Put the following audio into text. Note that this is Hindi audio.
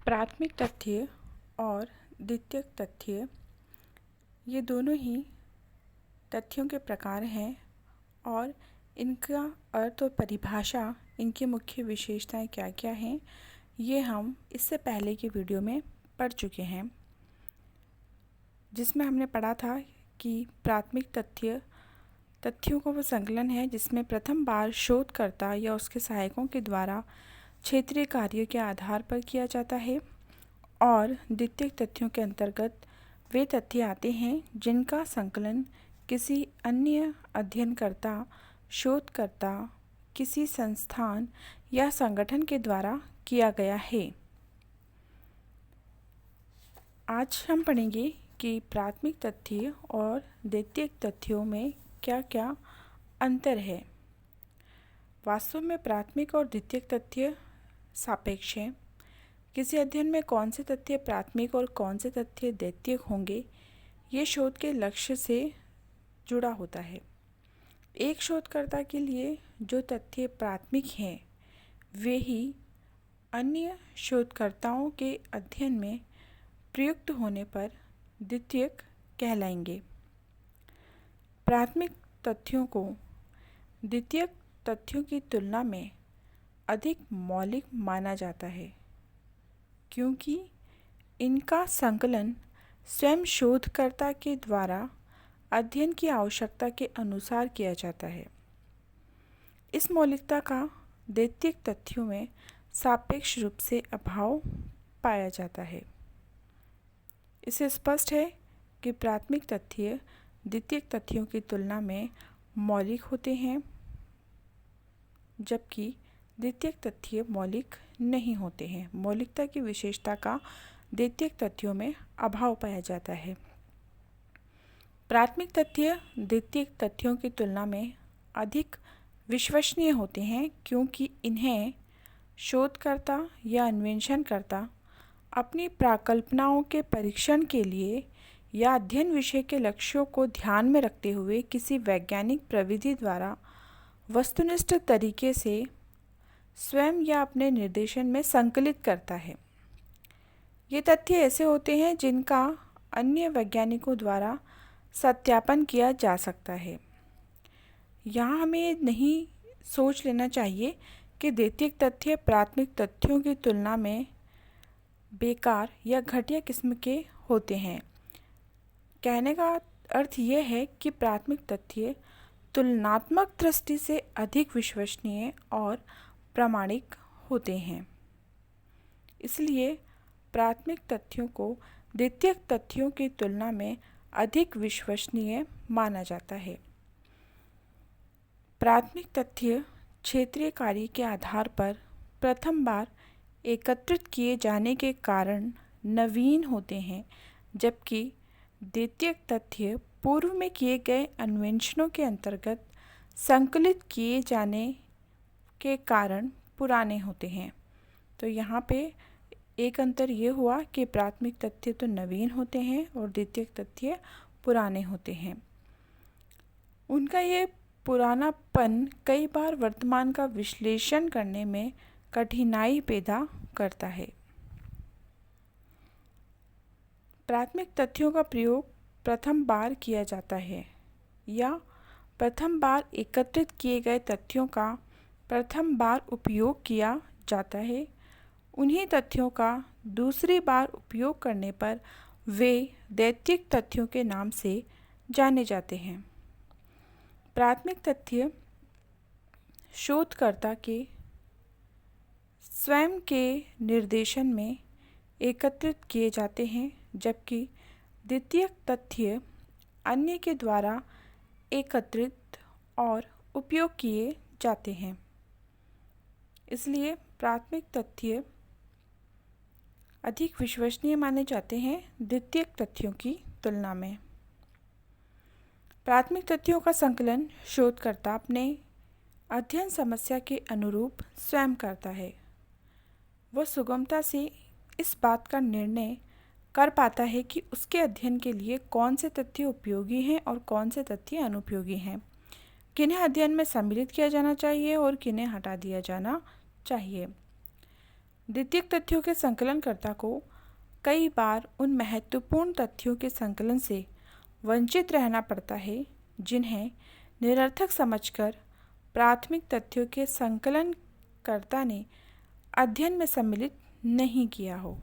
प्राथमिक तथ्य और द्वितीयक तथ्य ये दोनों ही तथ्यों के प्रकार हैं और इनका अर्थ और परिभाषा, इनकी मुख्य विशेषताएं क्या क्या हैं, ये हम इससे पहले की वीडियो में पढ़ चुके हैं, जिसमें हमने पढ़ा था कि प्राथमिक तथ्यों का वो संकलन है जिसमें प्रथम बार शोधकर्ता या उसके सहायकों के द्वारा क्षेत्रीय कार्यों के आधार पर किया जाता है। और द्वितीयक तथ्यों के अंतर्गत वे तथ्य आते हैं जिनका संकलन किसी अन्य अध्ययनकर्ता, शोधकर्ता, किसी संस्थान या संगठन के द्वारा किया गया है। आज हम पढ़ेंगे कि प्राथमिक तथ्य और द्वितीयक तथ्यों में क्या क्या अंतर है। वास्तव में प्राथमिक और द्वितीयक तथ्य सापेक्ष हैं। किसी अध्ययन में कौन से तथ्य प्राथमिक और कौन से तथ्य द्वितीयक होंगे, ये शोध के लक्ष्य से जुड़ा होता है। एक शोधकर्ता के लिए जो तथ्य प्राथमिक हैं, वे ही अन्य शोधकर्ताओं के अध्ययन में प्रयुक्त होने पर द्वितीयक कहलाएंगे। प्राथमिक तथ्यों को द्वितीयक तथ्यों की तुलना में अधिक मौलिक माना जाता है, क्योंकि इनका संकलन स्वयं शोधकर्ता के द्वारा अध्ययन की आवश्यकता के अनुसार किया जाता है। इस मौलिकता का द्वितीयक तथ्यों में सापेक्ष रूप से अभाव पाया जाता है। इससे स्पष्ट है कि प्राथमिक तथ्य द्वितीयक तथ्यों की तुलना में मौलिक होते हैं, जबकि द्वितीयक तथ्य मौलिक नहीं होते हैं। मौलिकता की विशेषता का द्वितीयक तथ्यों में अभाव पाया जाता है। प्राथमिक तथ्य द्वितीयक तथ्यों की तुलना में अधिक विश्वसनीय होते हैं, क्योंकि इन्हें शोधकर्ता या अन्वेषणकर्ता अपनी प्राकल्पनाओं के परीक्षण के लिए या अध्ययन विषय के लक्ष्यों को ध्यान में रखते हुए किसी वैज्ञानिक प्रविधि द्वारा वस्तुनिष्ठ तरीके से स्वयं या अपने निर्देशन में संकलित करता है। ये तथ्य ऐसे होते हैं जिनका अन्य वैज्ञानिकों द्वारा सत्यापन किया जा सकता है। यहाँ हमें ये नहीं सोच लेना चाहिए कि द्वितीयक तथ्य प्राथमिक तथ्यों की तुलना में बेकार या घटिया किस्म के होते हैं। कहने का अर्थ यह है कि प्राथमिक तथ्य तुलनात्मक दृष्टि से अधिक विश्वसनीय और प्रामाणिक होते हैं। इसलिए प्राथमिक तथ्यों को द्वितीयक तथ्यों की तुलना में अधिक विश्वसनीय माना जाता है। प्राथमिक तथ्य क्षेत्रीय कार्य के आधार पर प्रथम बार एकत्रित किए जाने के कारण नवीन होते हैं, जबकि द्वितीयक तथ्य पूर्व में किए गए अन्वेषणों के अंतर्गत संकलित किए जाने के कारण पुराने होते हैं। तो यहाँ पे एक अंतर ये हुआ कि प्राथमिक तथ्य तो नवीन होते हैं और द्वितीयक तथ्य पुराने होते हैं। उनका ये पुरानापन कई बार वर्तमान का विश्लेषण करने में कठिनाई पैदा करता है। प्राथमिक तथ्यों का प्रयोग प्रथम बार किया जाता है या प्रथम बार एकत्रित किए गए तथ्यों का प्रथम बार उपयोग किया जाता है। उन्हीं तथ्यों का दूसरी बार उपयोग करने पर वे द्वितीयक तथ्यों के नाम से जाने जाते हैं। प्राथमिक तथ्य शोधकर्ता के स्वयं के निर्देशन में एकत्रित किए जाते हैं, जबकि द्वितीयक तथ्य अन्य के द्वारा एकत्रित और उपयोग किए जाते हैं। इसलिए प्राथमिक तथ्य अधिक विश्वसनीय माने जाते हैं द्वितीयक तथ्यों की तुलना में। प्राथमिक तथ्यों का संकलन शोधकर्ता अपने अध्ययन समस्या के अनुरूप स्वयं करता है। वह सुगमता से इस बात का निर्णय कर पाता है कि उसके अध्ययन के लिए कौन से तथ्य उपयोगी हैं और कौन से तथ्य अनुपयोगी हैं, किन्हें अध्ययन में सम्मिलित किया जाना चाहिए और किन्हें हटा दिया जाना चाहिए। द्वितीयक तथ्यों के संकलनकर्ता को कई बार उन महत्वपूर्ण तथ्यों के संकलन से वंचित रहना पड़ता है जिन्हें निरर्थक समझकर प्राथमिक तथ्यों के संकलनकर्ता ने अध्ययन में सम्मिलित नहीं किया हो।